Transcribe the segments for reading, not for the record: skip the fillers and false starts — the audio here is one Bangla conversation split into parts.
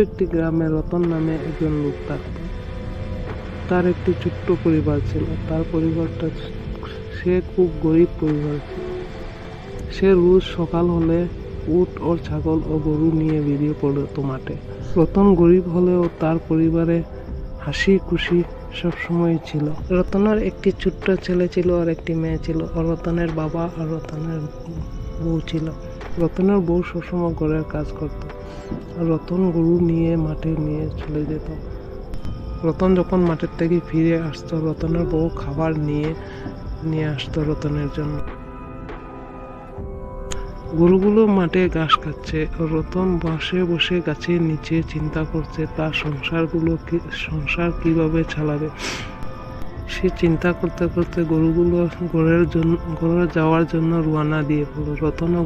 একটি গ্রামে রতন নামে একজন লোক থাকত। তার একটি ছোট্ট পরিবার ছিল। তার পরিবারটা সে খুব গরিব পরিবার ছিল। সে রোজ সকাল হলে উট ও ছাগল ও গরু নিয়ে বেরিয়ে পড়তো মাঠে। রতন গরিব হলেও তার পরিবারে হাসি খুশি সবসময় ছিল। রতনের একটি ছোট্ট ছেলে ছিল আর একটি মেয়ে ছিল। রতনের বাবা আর রতনের বউ ছিল। রতনের বউ সবসময় ঘরের কাজ করত। রতন গরু নিয়ে মাঠে নিয়ে চলে যেত। রতন যখন মাঠের থেকে ফিরে আসতো, রতনের বউ খাবার নিয়ে আসতো রতনের জন্য। গরুগুলো মাঠে ঘাস খাচ্ছে। রতন বসে বসে গাছের নিচে চিন্তা করছে তার সংসার কিভাবে চালাবে। সে চিন্তা করতে করতে গরুগুলো ঘরে যাওয়ার জন্য রওনা দিয়ে পড়ল। রতনও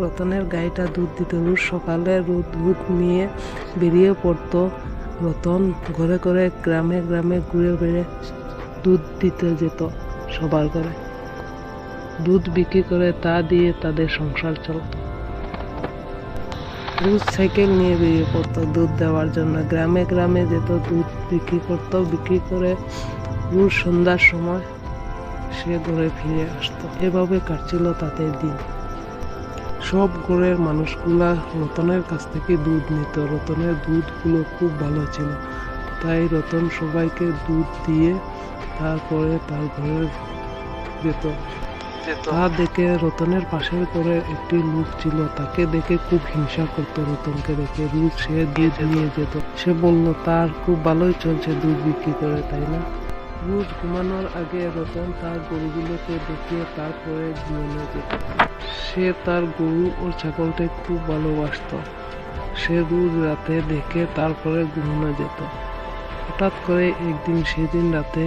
রতনের গাইটা দুধ দিতে রোজ সকালে দুধ নিয়ে বেরিয়ে পড়তো। রতন ঘরে ঘরে গ্রামে গ্রামে ঘুরে বেড়ে দুধ দিতে যেত সবার ঘরে। দুধ বিক্রি করে তা দিয়ে তাদের সংসার চলত। রোজ সাইকেল নিয়ে বেরিয়ে পড়তো দুধ দেওয়ার জন্য। গ্রামে গ্রামে যেত, দুধ বিক্রি করতো। বিক্রি করে রোজ সন্ধ্যার সময় সে ঘরে ফিরে আসতো। এভাবে কাটছিল তাদের দিন। সব ঘরের মানুষগুলা রতনের কাছ থেকে দুধ নিত। রতনের দুধগুলো খুব ভালো ছিল, তাই রতন সবাইকে দুধ দিয়ে তারপরে তার ঘরে যেত। তা দেখে রতনের পাশের ঘরে একটি লোক ছিল, তাকে দেখে খুব হিংসা করতো। রতনকে দেখে রোজ সে দুধ নিয়ে যেত। সে বলল তার খুব ভালোই চলছে দুধ বিক্রি করে, তাই না? রোজ ঘুমানোর আগে রতন তার গরুগুলোকে দেখিয়ে তারপরে ঘুমানো যেত। সে তার গরু ও ছাগলকে খুব ভালোবাসত। সে রোজ রাতে দেখে তারপরে ঘুমানো যেত। হঠাৎ করে একদিন সেদিন রাতে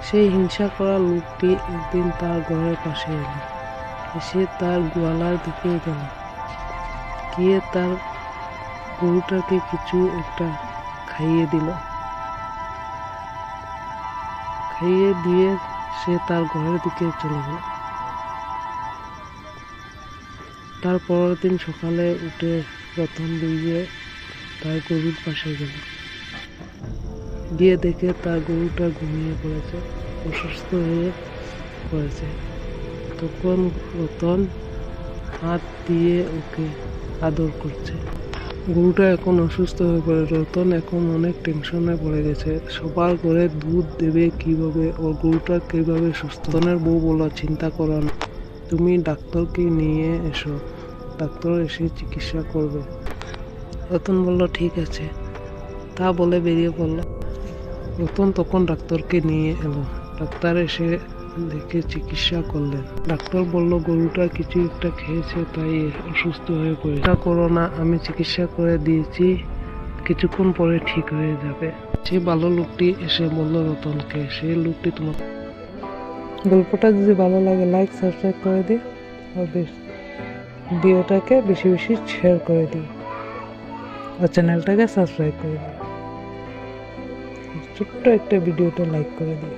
সেই হিংসা করা লোকটি একদিন তার ঘরের পাশে এলো। এসে তার গোয়ালার দিকে গেল, গিয়ে তার গরুটাকে কিছু একটা খাইয়ে দিল। খাইয়ে দিয়ে সে তার ঘরের দিকে চলে গেল। তার পরের দিন সকালে উঠে রতন দিয়ে তার গরুর পাশে গেল। গিয়ে দেখে তার গরুটা ঘুমিয়ে পড়েছে, অসুস্থ হয়ে পড়েছে। তখন রতন হাত দিয়ে ওকে আদর করছে। গরুটা এখন অসুস্থ হয়ে পড়ে। রতন এখন অনেক টেনশনে পড়ে গেছে। সবার ঘরে দুধ দেবে কিভাবে, ওর গরুটা কিভাবে সুস্থ। রতনের বউ বলল, চিন্তা করো না, তুমি ডাক্তারকে নিয়ে এসো, ডাক্তার এসে চিকিৎসা করবে। রতন বলল ঠিক আছে, তা বলে বেরিয়ে পড়ল। রতন তখন ডাক্তারকে নিয়ে এলো। ডাক্তার এসে দেখে চিকিৎসা করলেন। ডাক্তার বলল গরুটা কিছু একটা খেয়েছে, তাই অসুস্থ হয়ে পড়ে। চিন্তা করো না, আমি চিকিৎসা করে দিয়েছি, কিছুক্ষণ পরে ঠিক হয়ে যাবে। সে ভালো লোকটি এসে বলল রতনকে, সেই লোকটি তোমার। গল্পটা যদি ভালো লাগে লাইক সাবস্ক্রাইব করে দিও আর ভিডিওটাকে বেশি বেশি শেয়ার করে দিও আর চ্যানেলটাকে সাবস্ক্রাইব করে দিও। ছোট্ট একটা ভিডিওটা লাইক করে দিও।